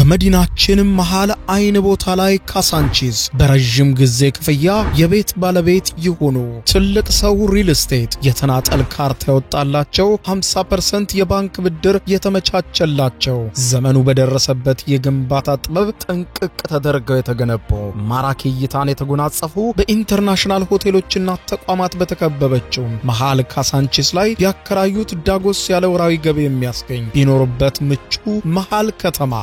በመዲናችን መሃል አይን ቦታ ላይ ካሳንቺስ በረጅም ጊዜ ክፍያ የቤት ባለቤት ይሁኑ። ትልቅ ሰው ሪል ስቴት የተናጠል ካርታ ያወጣላቸው 50% የባንክ ብድር የተመቻቸላቸው ዘመኑ በደረሰበት የግንባታ ጥበብ ጥንቅቅ ተደርገው የተገነቡ ማራኪ እይታን የተጎናጸፉ በኢንተርናሽናል ሆቴሎችና ተቋማት በተከበበችው መሃል ካሳንቺስ ላይ ያከራዩት ዳጎስ ያለ ወራዊ ገቢ የሚያስገኝ ቢኖርበት ምቹ መሃል ከተማ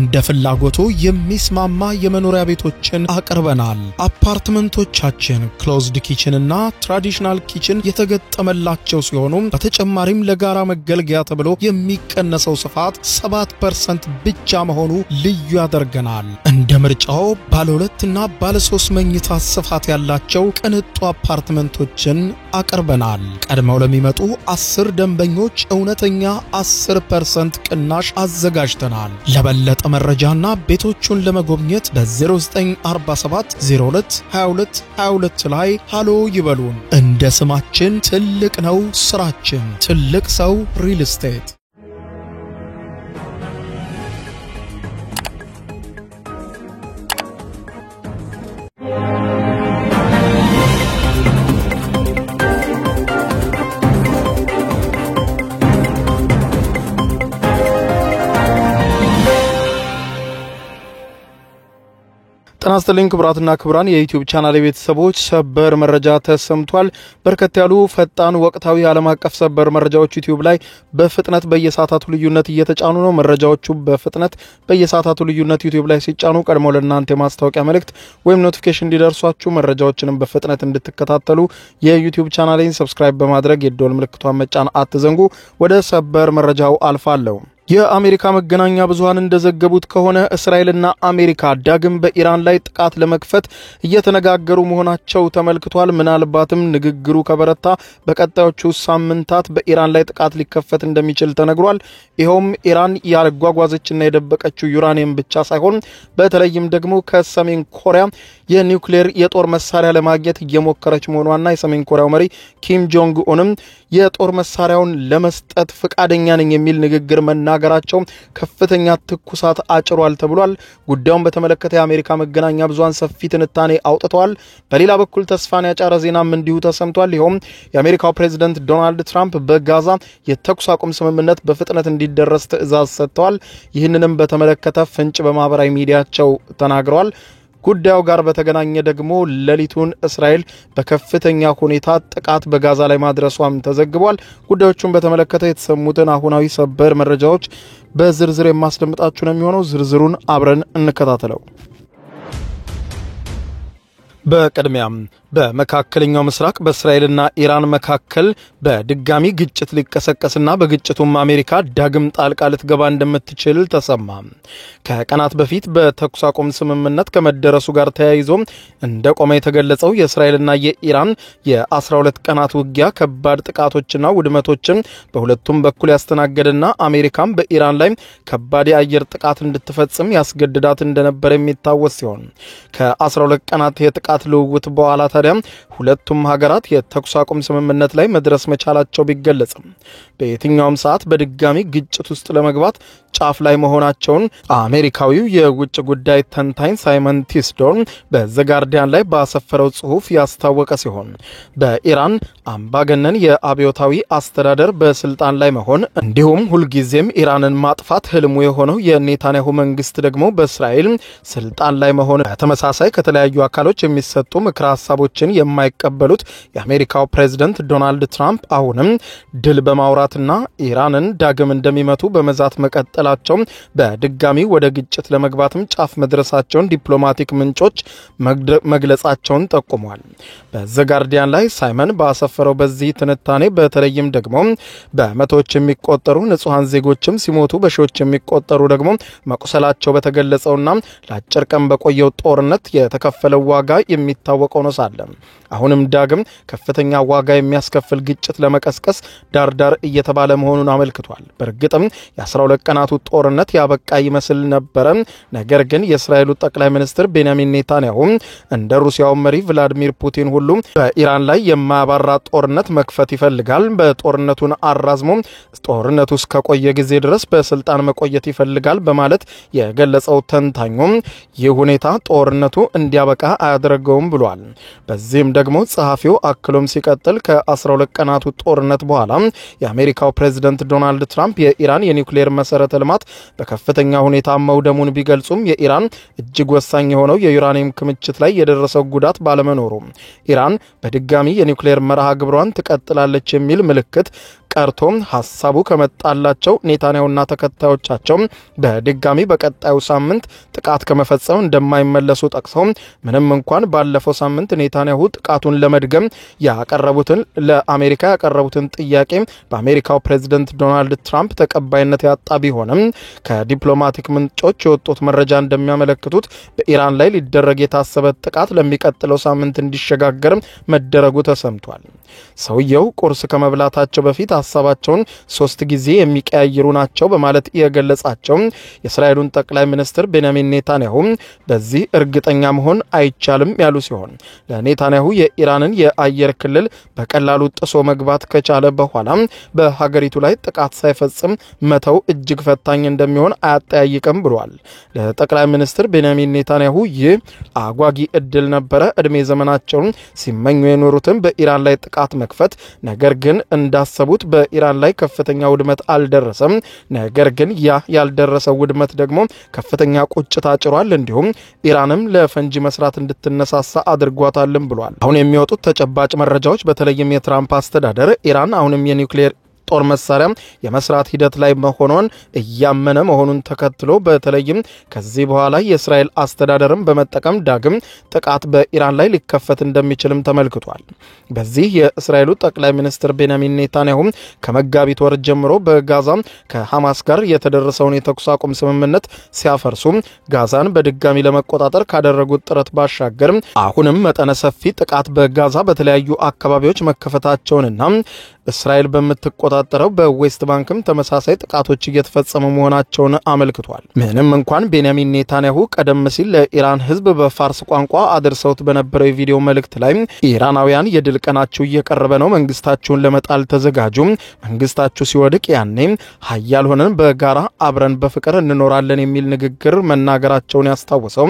እንደ ፍላጎቱ የሚስማማ የመኖሪያ ቤቶችን አቅርበናል። አፓርትመንቶቻችን ክሎዝድ ኪችን እና ትራዲሽናል ኪችን የተገጠመላቸው ሲሆኑ በተጨማሪም ለጋራ መገልገያ ተብሎ የሚቀነሰው ስፋት 7% ብቻ መሆኑ ልዩ ያደርገናል። እንደ ምርጫው ባለ 2 እና ባለ 3 መኝታ ስፋት ያላቸው ቅንጡ አፓርትመንቶችን አቅርበናል። ቀድመው ለሚመጡ 10 ደንበኞች እውነተኛ 10% ቅናሽ አዘጋጅተናል። ለበለጠ መረጃና ቤቶቹን ለመጎብኘት በ0947 02 22 22 ላይ ሃሎ ይበሉን። እንደ ስማችን ትልቅ ነው ስራችን። ትልቅ ሰው ሪል ስቴት። ተናስተልኝ ክብራትና ክብራን የዩቲዩብ ቻናል ቤተሰቦች ሰበር መረጃ ተሰምቷል። በርከት ያሉ ፈጣን ወቅታዊ ዓለም አቀፍ ሰበር መረጃዎች ዩቲዩብ ላይ በፍጥነት በየሰዓታቱ ልዩነት እየተጫኑ ነው። መረጃዎቹ በፍጥነት በየሰዓታቱ ልዩነት ዩቲዩብ ላይ ሲጫኑ ቀድሞ ለእናንተ የማስታወቂያ መልእክት ወይም ኖቲፊኬሽን እንዲደርሷችሁ መረጃዎችንም በፍጥነት እንድትከታተሉ የዩቲዩብ ቻናሌን ሰብስክራይብ በማድረግ የደወል ምልክቷን መጫን አትዘንጉ። ወደ ሰበር መረጃው አልፋለሁ። የአሜሪካ መገናኛ ብዙሃን እንደዘገቡት ከሆነ እስራኤልና አሜሪካ ዳግም በኢራን ላይ ጥቃት ለመክፈት እየተነጋገሩ መሆናቸው ተመልክቷል። ምናልባትም ንግግሩ ከበረታ በቀጣዮቹ ሳምንታት በኢራን ላይ ጥቃት ሊከፈት እንደሚችል ተነግሯል። ይሄውም ኢራን ያጓጓዘችና የደበቀችው ዩራኒየም ብቻ ሳይሆን በተለይም ደግሞ ከሰሜን ኮሪያ የኒውክሌር የጦር መሳሪያ ለማግኘት እየሞከረች መሆኗና የሰሜን ኮሪያው መሪ ኪም ጆንግ ኡንም የጦር መሳሪያውን ለመስጠት ፍቃደኛ ነኝ የሚል ንግግር መናገራቸው ከፍተኛ ትኩሳት አጭሯል ተብሏል። ጉዳዩን በተመለከተ የአሜሪካ መገናኛ ብዙሃን ሰፊ ትንታኔ አውጥተዋል። በሌላ በኩል ተስፋን ያጫረ ዜናም እንዲሁ ተሰምቷል። ይሄውም የአሜሪካው ፕሬዝዳንት ዶናልድ ትራምፕ በጋዛ የተኩስ አቁም ስምምነት በፍጥነት እንዲደረስ ትዕዛዝ ሰጥተዋል። ይህንንም በተመለከተ ፍንጭ በማህበራዊ ሚዲያቸው ተናግረዋል። ጉዳዩ ጋር በተገናኘ ደግሞ ሌሊቱን እስራኤል በከፍተኛ ሁኔታ ጥቃት በጋዛ ላይ ማድረሷም ተዘግቧል። ጉዳዮቹን በተመለከተ የተሰሙትን አሁናዊ ሰበር መረጃዎች በዝርዝር የማስደምጣችሁ ነው የሚሆነው። ዝርዝሩን አብረን እንከታተለው። በቀድሚያም በመካከለኛው ምስራቅ በእስራኤልና ኢራን መካከል በድጋሚ ግጭት ሊቀሰቀስና በግጭቱም አሜሪካ ዳግም ጣልቃ ልትገባ እንደምትችል ተሰማ። ከቀናት በፊት በተኩስ አቁም ስምምነት ከመደረሱ ጋር ተያይዞ እንደቆመ የተገለጸው የእስራኤልና የኢራን የ12 ቀናት ውጊያ ከባድ ጥቃቶችና ውድመቶችን በሁለቱም በኩል ያስተናገደና አሜሪካም በኢራን ላይ ከባድ የአየር ጥቃት እንድትፈጽም ያስገድዳት እንደነበር የሚታወስ ሲሆን ከ12 ቀናት የጥቃት ልውውጥ በኋላ ታዲያ ሁለቱም ሀገራት የተኩስ አቁም ስምምነት ላይ መድረስ መቻላቸው ቢገለጽም በየትኛውም ሰዓት በድጋሚ ግጭት ውስጥ ለመግባት ጫፍ ላይ መሆናቸውን አሜሪካዊው የውጭ ጉዳይ ተንታኝ ሳይመን ቲስዶርን በዘጋርዲያን ላይ ባሰፈረው ጽሑፍ ያስታወቀ ሲሆን በኢራን አምባገነን የአብዮታዊ አስተዳደር በስልጣን ላይ መሆን እንዲሁም ሁልጊዜም ኢራንን ማጥፋት ህልሙ የሆነው የኔታንያሁ መንግስት ደግሞ በእስራኤል ስልጣን ላይ መሆን በተመሳሳይ ከተለያዩ አካሎች የሚሰጡ ምክረ ሀሳቦችን የማይቀበሉት የአሜሪካው ፕሬዝዳንት ዶናልድ ትራምፕ አሁንም ድል በማውራትና ኢራንን ዳግም እንደሚመቱ በመዛት መቀጠላቸው በድጋሚ ወደ ግጭት ለመግባትም ጫፍ መድረሳቸውን ዲፕሎማቲክ ምንጮች መግለጻቸውን ጠቁመዋል። በዘጋርዲያን ላይ ሳይመን ባሰፈረው በዚህ ትንታኔ በተለይም ደግሞ በመቶዎች የሚቆጠሩ ንጹሃን ዜጎችም ሲሞቱ በሺዎች የሚቆጠሩ ደግሞ መቁሰላቸው በተገለጸውና ለአጭር ቀን በቆየው ጦርነት የተከፈለው ዋጋ የሚታወቀው ነው ሳለ አሁንም ዳግም ከፍተኛ ዋጋ የሚያስከፍል ግጭት ለመቀስቀስ ዳርዳር እየተባለ መሆኑን አመልክቷል። በእርግጥም የ12 ቀናቱ ጦርነት ያበቃ ይመስል ነበረ። ነገር ግን የእስራኤሉ ጠቅላይ ሚኒስትር ቤንያሚን ኔታንያሁ እንደ ሩሲያው መሪ ቭላዲሚር ፑቲን ሁሉ በኢራን ላይ የማያባራ ጦርነት መክፈት ይፈልጋል። በጦርነቱን አራዝሞ ጦርነቱ እስከቆየ ጊዜ ድረስ በስልጣን መቆየት ይፈልጋል በማለት የገለጸው ተንታኙ ይህ ሁኔታ ጦርነቱ እንዲያበቃ አያደርገውም ብሏል። በዚህም ደግሞ ጸሐፊው አክሎም ሲቀጥል ከ12 ቀናቱ ጦርነት በኋላ የአሜሪካው ፕሬዝዳንት ዶናልድ ትራምፕ የኢራን የኒውክሌር መሰረተ ልማት በከፍተኛ ሁኔታ መውደሙን ቢገልጹም የኢራን እጅግ ወሳኝ የሆነው የዩራኒየም ክምችት ላይ የደረሰው ጉዳት ባለመኖሩ ኢራን በድጋሚ የኒውክሌር መርሃ ግብሯን ትቀጥላለች የሚል ምልክት ቀርቶም ሐሳቡ ከመጣላቸው ኔታንያሁና ተከታዮቻቸው በድጋሚ በቀጣዩ ሳምንት ጥቃት ከመፈጸም እንደማይመለሱ ጠቅሰው ምንም እንኳን ባለፈው ሳምንት ኔታንያሁ ጥቃቱን ለመድገም ለአሜሪካ ያቀረቡትን ጥያቄ በአሜሪካው ፕሬዝዳንት ዶናልድ ትራምፕ ተቀባይነት ያጣ ቢሆንም ከዲፕሎማቲክ ምንጮች የወጡት መረጃ እንደሚያመለክቱት በኢራን ላይ ሊደረግ የታሰበ ጥቃት ለሚቀጥለው ሳምንት እንዲሸጋገር መደረጉ ተሰምቷል። ሰውየው ቁርስ ከመብላታቸው በፊት ሐሳባቸውን 3 ጊዜ የሚቀያየሩ ናቸው በማለት የገለጻቸው የእስራኤሉን ጠቅላይ ሚኒስትር ቤንያሚን ኔታንያሁ በዚህ እርግጠኛ መሆን አይቻልም ያሉ ሲሆን ለኔታንያሁ የኢራንን የአየር ክልል በቀላሉ ጥሶ መግባት ከቻለ በኋላ በሀገሪቱ ላይ ጥቃት ሳይፈጽም መተው እጅግ ፈታኝ እንደሚሆን አያጠያይቅም ብሏል። ለጠቅላይ ሚኒስትር ቤንያሚን ኔታንያሁ ይህ አጓጊ እድል ነበረ። እድሜ ዘመናቸውን ሲመኙ የኖሩትን በኢራን ላይ ጥቃት መክፈት፣ ነገር ግን እንዳሰቡት በኢራን ላይ ከፍተኛ ውድመት አልደረሰም። ነገር ግን ያ ያልደረሰው ውድመት ደግሞ ከፍተኛ ቁጭት አጭሯል። እንዲሁም ኢራንም ለፈንጂ መስራት እንድትነሳሳ አድርጓታልም ብሏል። አሁን የሚወጡት ተጨባጭ መረጃዎች በተለይም የትራምፕ አስተዳደር ኢራን አሁንም የኒውክሌር ጦር መሳሪያ የመስራት ሂደት ላይ መሆኑን እያመነ መሆኑን ተከትሎ በተለይም ከዚህ በኋላ የእስራኤል አስተዳደርን በመጠቀም ዳግም ጥቃት በኢራን ላይ ሊከፈት እንደሚችልም ተመልክቷል። በዚህ የእስራኤሉ ጠቅላይ ሚኒስትር ቤንያሚን ኔታንያሁ ከመጋቢት ወር ጀምሮ በጋዛ ከሐማስ ጋር የተደረሰውን የተኩስ አቁም ስምምነት ሲያፈርሱ ጋዛን በድጋሚ ለመቆጣጠር ካደረጉት ጥረት ባሻገር አሁንም መጠነ ሰፊ ጥቃት በጋዛ በተለያዩ አካባቢዎች መከፈታቸውንና እስራኤል በምትቆጣጠረው በዌስት ባንክም ተመሳሳይ ጥቃቶች እየተፈጸሙ መሆናቸውን አመልክቷል። ምንም እንኳን ቤንያሚን ኔታንያሁ ቀደም ሲል ለኢራን ሕዝብ በፋርስ ቋንቋ አድርሰውት በነበረው የቪዲዮ መልእክት ላይ ኢራናውያን የድል ቀናችሁ እየቀረበ ነው፣ መንግስታችሁን ለመጣል ተዘጋጁ፣ መንግስታችሁ ሲወድቅ ያኔ ሀያል ሆነን በጋራ አብረን በፍቅር እንኖራለን የሚል ንግግር መናገራቸውን ያስታወሰው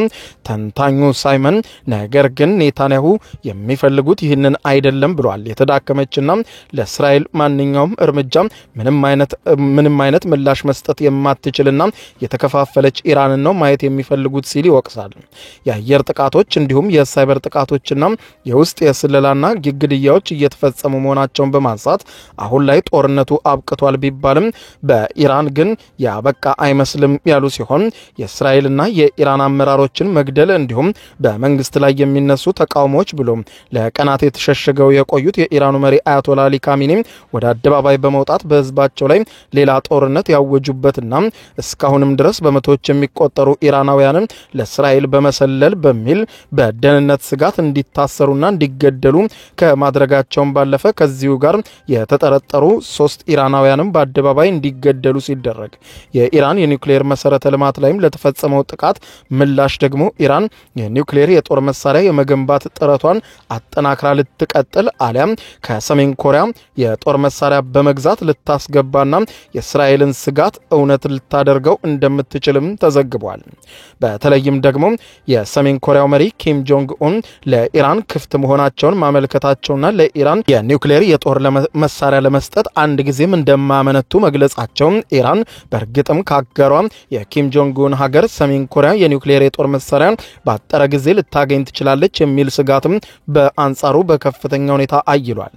ተንታኙ ሳይመን ነገር ግን ኔታንያሁ የሚፈልጉት ይህንን አይደለም ብሏል። የተዳከመችና ለእስራኤል ማንኛውም እርምጃ ምንም አይነት ምላሽ መስጠት የማትችልና የተከፋፈለች ኢራንን ነው ማየት የሚፈልጉት ሲል ይወቅሳል። የአየር ጥቃቶች እንዲሁም የሳይበር ጥቃቶችና የውስጥ የስለላና ግድያዎች እየተፈጸሙ መሆናቸውን በማንሳት አሁን ላይ ጦርነቱ አብቅቷል ቢባልም በኢራን ግን ያበቃ አይመስልም ያሉ ሲሆን የእስራኤልና የኢራን አመራሮችን መግደል እንዲሁም በመንግስት ላይ የሚነሱ ተቃውሞዎች ብሎም ለቀናት የተሸሸገው የቆዩት የኢራኑ መሪ አያቶላ አሊ ካሚኒ ወደ አደባባይ በመውጣት በህዝባቸው ላይ ሌላ ጦርነት ያወጁበትና እስካሁንም ድረስ በመቶዎች የሚቆጠሩ ኢራናውያንን ለእስራኤል በመሰለል በሚል በደህንነት ስጋት እንዲታሰሩና እንዲገደሉ ከማድረጋቸውም ባለፈ ከዚሁ ጋር የተጠረጠሩ 3 ኢራናውያንም በአደባባይ እንዲገደሉ ሲደረግ የኢራን የኒውክሌር መሰረተ ልማት ላይም ለተፈጸመው ጥቃት ምላሽ ደግሞ ኢራን የኒውክሌር የጦር መሳሪያ የመገንባት ጥረቷን አጠናክራ ልትቀጥል አሊያም ከሰሜን ኮሪያ የጦር መሳሪያ በመግዛት ልታስገባና የእስራኤልን ስጋት እውነት ልታደርገው እንደምትችልም ተዘግቧል። በተለይም ደግሞ የሰሜን ኮሪያው መሪ ኪም ጆንግ ኡን ለኢራን ክፍት መሆናቸውን ማመልከታቸውና ለኢራን የኒውክሌር የጦር መሳሪያ ለመስጠት አንድ ጊዜም እንደማመነቱ መግለጻቸው ኢራን በእርግጥም ካገሯ የኪም ጆንግ ኡን ሀገር ሰሜን ኮሪያ የኒውክሌር የጦር መሳሪያ ባጠረ ጊዜ ልታገኝ ትችላለች የሚል ስጋትም በአንጻሩ በከፍተኛ ሁኔታ አይሏል።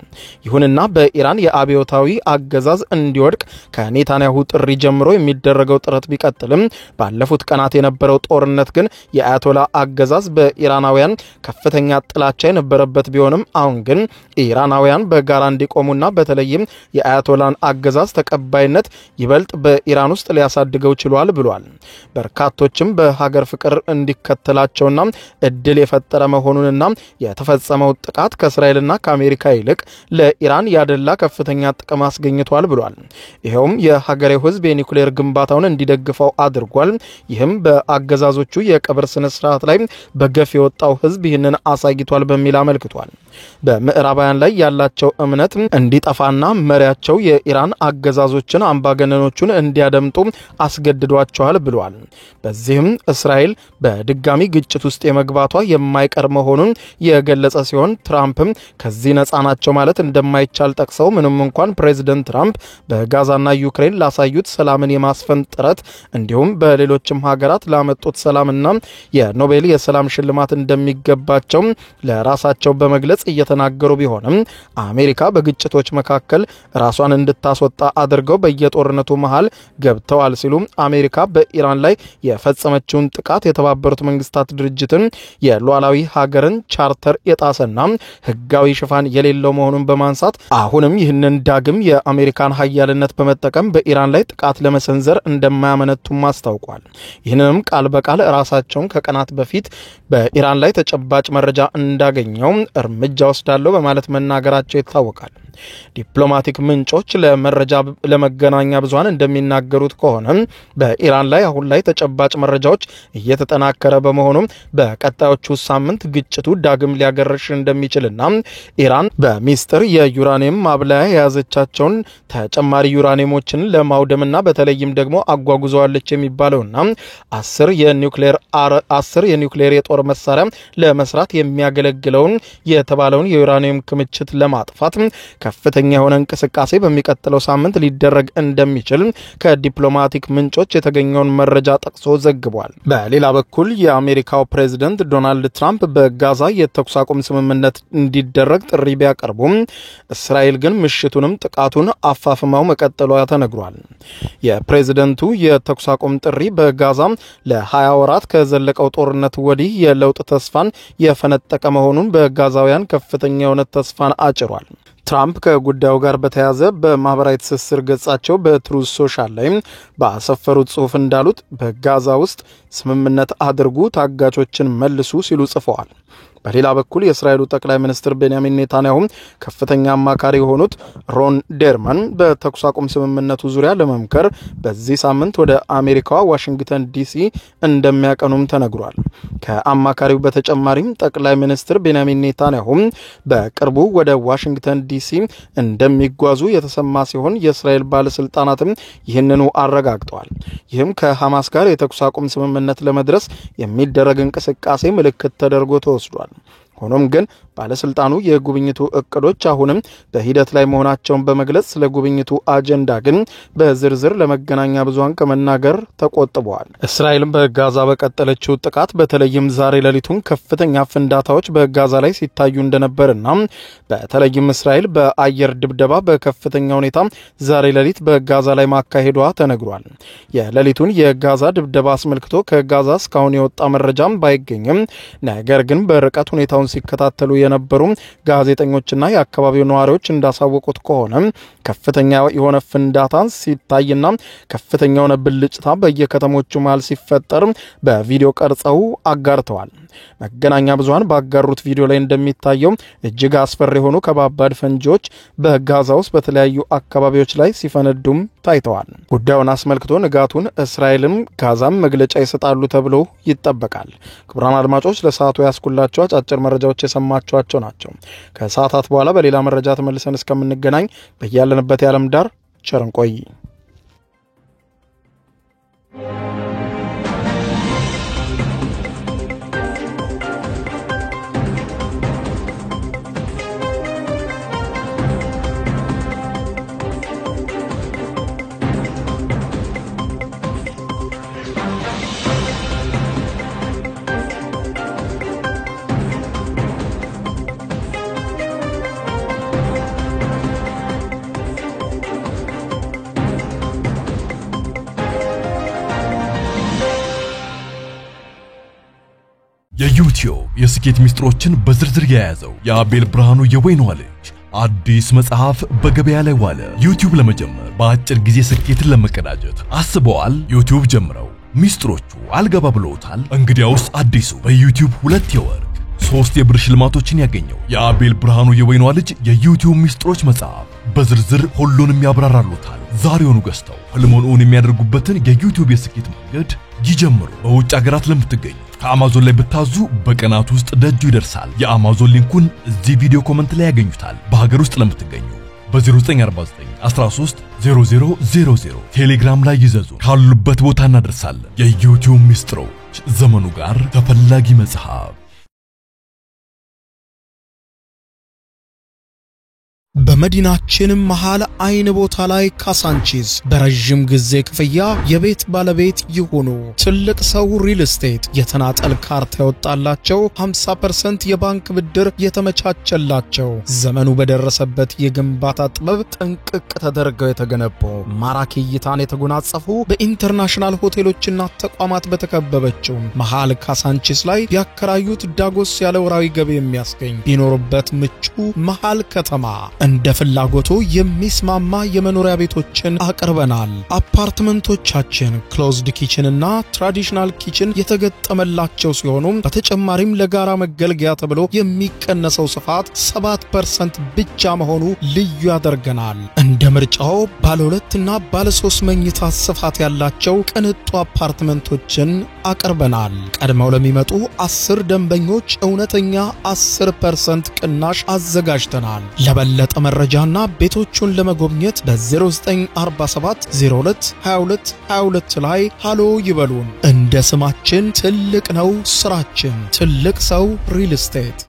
ይሁንና በኢራን የአብዮታዊ አገዛዝ እንዲወድቅ ከኔታንያሁ ጥሪ ጀምሮ የሚደረገው ጥረት ቢቀጥልም ባለፉት ቀናት የነበረው ጦርነት ግን የአያቶላ አገዛዝ በኢራናውያን ከፍተኛ ጥላቻ የነበረበት ቢሆንም አሁን ግን ኢራናውያን በጋራ እንዲቆሙና በተለይም የአያቶላን አገዛዝ ተቀባይነት ይበልጥ በኢራን ውስጥ ሊያሳድገው ችሏል ብሏል። በርካቶችም በሀገር ፍቅር እንዲከተላቸውና እድል የፈጠረ መሆኑንና የተፈጸመው ጥቃት ከእስራኤልና ከአሜሪካ ይልቅ ለኢራን ያደላ ከፍተኛ ጥቅም አስገኝቷል ብሏል። ይኸውም የሀገሬው ሕዝብ የኒውክሌር ግንባታውን እንዲደግፈው አድርጓል። ይህም በአገዛዞቹ የቀብር ስነ ስርዓት ላይ በገፍ የወጣው ሕዝብ ይህንን አሳይቷል በሚል አመልክቷል። በምዕራባውያን ላይ ያላቸው እምነት እንዲጠፋና መሪያቸው የኢራን አገዛዞችን አምባገነኖቹን እንዲያደምጡ አስገድዷቸዋል ብሏል። በዚህም እስራኤል በድጋሚ ግጭት ውስጥ የመግባቷ የማይቀር መሆኑን የገለጸ ሲሆን ትራምፕም ከዚህ ነፃ ናቸው ማለት እንደማይቻል ጠቅሰው ምንም እንኳን ፕሬዚደንት ትራምፕ በጋዛና ዩክሬን ላሳዩት ሰላምን የማስፈን ጥረት እንዲሁም በሌሎችም ሀገራት ላመጡት ሰላምና የኖቤል የሰላም ሽልማት እንደሚገባቸው ለራሳቸው በመግለጽ እየተናገሩ ቢሆንም አሜሪካ በግጭቶች መካከል ራሷን እንድታስወጣ አድርገው በየጦርነቱ መሃል ገብተዋል ሲሉ አሜሪካ በኢራን ላይ የፈጸመችውን ጥቃት የተባበሩት መንግስታት ድርጅትን የሉዓላዊ ሀገርን ቻርተር የጣሰና ህጋዊ ሽፋን የሌለው መሆኑን በማንሳት አሁንም ይህንን ዳግም የአሜሪካን ሀያልነት በመጠቀም በኢራን ላይ ጥቃት ለመሰንዘር እንደማያመነቱም አስታውቋል። ይህንንም ቃል በቃል ራሳቸውን ከቀናት በፊት በኢራን ላይ ተጨባጭ መረጃ እንዳገኘው እርምጃ ወስዳለሁ በማለት መናገራቸው ይታወቃል። ዲፕሎማቲክ ምንጮች ለመገናኛ ብዙሃን እንደሚናገሩት ከሆነ በኢራን ላይ አሁን ላይ ተጨባጭ መረጃዎች እየተጠናከረ በመሆኑ በቀጣዮቹ ሳምንት ግጭቱ ዳግም ሊያገረሽ እንደሚችልና ኢራን በሚስጥር የዩራኒየም ማብላያ የያዘቻቸውን ተጨማሪ ዩራኒየሞችን ለማውደምና በተለይም ደግሞ አጓጉዘዋለች የሚባለውና 10 የኒውክሌር የጦር መሳሪያ ለመስራት የሚያገለግለውን የተባለውን የዩራኒየም ክምችት ለማጥፋት ከፍተኛ የሆነ እንቅስቃሴ በሚቀጥለው ሳምንት ሊደረግ እንደሚችል ከዲፕሎማቲክ ምንጮች የተገኘውን መረጃ ጠቅሶ ዘግቧል። በሌላ በኩል የአሜሪካው ፕሬዝዳንት ዶናልድ ትራምፕ በጋዛ የተኩስ አቁም ስምምነት እንዲደረግ ጥሪ ቢያቀርቡም እስራኤል ግን ምሽቱንም ጥቃቱን አፋፍማው መቀጠሏ ተነግሯል። የፕሬዝዳንቱ የተኩስ አቁም ጥሪ በጋዛ ለ20 ወራት ከዘለቀው ጦርነት ወዲህ የለውጥ ተስፋን የፈነጠቀ መሆኑን በጋዛውያን ከፍተኛ የሆነ ተስፋን አጭሯል። ትራምፕ ከጉዳዩ ጋር በተያያዘ በማህበራዊ ትስስር ገጻቸው በትሩዝ ሶሻል ላይ ባሰፈሩት ጽሑፍ እንዳሉት በጋዛ ውስጥ ስምምነት አድርጉ፣ ታጋቾችን መልሱ ሲሉ ጽፈዋል። በሌላ በኩል የእስራኤሉ ጠቅላይ ሚኒስትር ቤንያሚን ኔታንያሁ ከፍተኛ አማካሪ የሆኑት ሮን ዴርማን በተኩስ አቁም ስምምነቱ ዙሪያ ለመምከር በዚህ ሳምንት ወደ አሜሪካዋ ዋሽንግተን ዲሲ እንደሚያቀኑም ተነግሯል። ከአማካሪው በተጨማሪም ጠቅላይ ሚኒስትር ቤንያሚን ኔታንያሁ በቅርቡ ወደ ዋሽንግተን ዲሲ እንደሚጓዙ የተሰማ ሲሆን የእስራኤል ባለስልጣናትም ይህንኑ አረጋግጠዋል። ይህም ከሐማስ ጋር የተኩስ አቁም ስምምነት ለመድረስ የሚደረግ እንቅስቃሴ ምልክት ተደርጎ ተወስዷል። ሆኖም ግን ባለስልጣኑ የጉብኝቱ እቅዶች አሁንም በሂደት ላይ መሆናቸውን በመግለጽ ስለ ጉብኝቱ አጀንዳ ግን በዝርዝር ለመገናኛ ብዙሃን ከመናገር ተቆጥበዋል። እስራኤልም በጋዛ በቀጠለችው ጥቃት በተለይም ዛሬ ሌሊቱን ከፍተኛ ፍንዳታዎች በጋዛ ላይ ሲታዩ እንደነበርና በተለይም እስራኤል በአየር ድብደባ በከፍተኛ ሁኔታ ዛሬ ሌሊት በጋዛ ላይ ማካሄዷ ተነግሯል። የሌሊቱን የጋዛ ድብደባ አስመልክቶ ከጋዛ እስካሁን የወጣ መረጃም ባይገኝም ነገር ግን በርቀት ሁኔታውን ሲከታተሉ የነበሩ ጋዜጠኞችና የአካባቢው ነዋሪዎች እንዳሳወቁት ከሆነ ከፍተኛ የሆነ ፍንዳታ ሲታይና ከፍተኛ የሆነ ብልጭታ በየከተሞቹ መሃል ሲፈጠር በቪዲዮ ቀርጸው አጋርተዋል። መገናኛ ብዙሃን ባጋሩት ቪዲዮ ላይ እንደሚታየው እጅግ አስፈሪ የሆኑ ከባባድ ፈንጂዎች በጋዛ ውስጥ በተለያዩ አካባቢዎች ላይ ሲፈነዱም ታይተዋል። ጉዳዩን አስመልክቶ ንጋቱን እስራኤልም ጋዛም መግለጫ ይሰጣሉ ተብሎ ይጠበቃል። ክቡራን አድማጮች ለሰዓቱ ያስኩላችሁ አጫጭር መረጃዎች የሰማችኋቸው ናቸው። ከሰዓታት በኋላ በሌላ መረጃ ተመልሰን እስከምንገናኝ በያለንበት የዓለም ዳር ቸር እንቆይ። የዩቲዩብ የስኬት ሚስጥሮችን በዝርዝር የያዘው የአቤል ብርሃኑ የወይኗ ልጅ አዲስ መጽሐፍ በገበያ ላይ ዋለ። ዩቲዩብ ለመጀመር በአጭር ጊዜ ስኬትን ለመቀዳጀት አስበዋል? ዩቲዩብ ጀምረው ሚስጥሮቹ አልገባ ብለውታል? እንግዲያውስ አዲሱ በዩቲዩብ 2 የወርቅ 3 የብር ሽልማቶችን ያገኘው የአቤል ብርሃኑ የወይኗ ልጅ የዩቲዩብ ሚስጥሮች መጽሐፍ በዝርዝር ሁሉንም ያብራራሉታል። ዛሬውኑ ገዝተው ህልሞን የሚያደርጉበትን የዩቲዩብ የስኬት መንገድ ይጀምሩ። በውጭ ሀገራት ለምትገኙ ከአማዞን ላይ ብታዙ በቀናት ውስጥ ደጁ ይደርሳል። የአማዞን ሊንኩን እዚህ ቪዲዮ ኮሜንት ላይ ያገኙታል። በሀገር ውስጥ ለምትገኙ በ0949 13 0000 ቴሌግራም ላይ ይዘዙ። ካሉበት ቦታ እናደርሳለን። የዩቲዩብ ሚስጥሮች ዘመኑ ጋር ተፈላጊ መጽሐፍ። በመዲናችን መሃል አይን ቦታ ላይ ካሳንቺስ በረጅም ጊዜ ክፍያ የቤት ባለቤት ይሁኑ። ትልቅ ሰው ሪል ስቴት የተናጠል ካርታ ያወጣላቸው 50% የባንክ ብድር የተመቻቸላቸው ዘመኑ በደረሰበት የግንባታ ጥበብ ጥንቅቅ ተደርገው የተገነቡ ማራኪ እይታን የተጎናጸፉ በኢንተርናሽናል ሆቴሎችና ተቋማት በተከበበችው መሃል ካሳንቺስ ላይ ያከራዩት ዳጎስ ያለ ወራዊ ገቢ የሚያስገኝ ቢኖርበት ምቹ መሃል ከተማ እንደ ፍላጎቱ የሚስማማ የመኖሪያ ቤቶችን አቅርበናል። አፓርትመንቶቻችን ክሎዝድ ኪችን እና ትራዲሽናል ኪችን የተገጠመላቸው ሲሆኑ በተጨማሪም ለጋራ መገልገያ ተብሎ የሚቀነሰው ስፋት 7% ብቻ መሆኑ ልዩ ያደርገናል። እንደ ምርጫው ባለ 2 እና ባለ 3 መኝታ ስፋት ያላቸው ቅንጡ አፓርትመንቶችን አቅርበናል። ቀድመው ለሚመጡ 10 ደንበኞች እውነተኛ 10% ቅናሽ አዘጋጅተናል። ለበለጠ መረጃና ቤቶቹን ለመጎብኘት በ0947 02 22 22 ላይ ሃሎ ይበሉን። እንደ ስማችን ትልቅ ነው ስራችን። ትልቅ ሰው ሪል ስቴት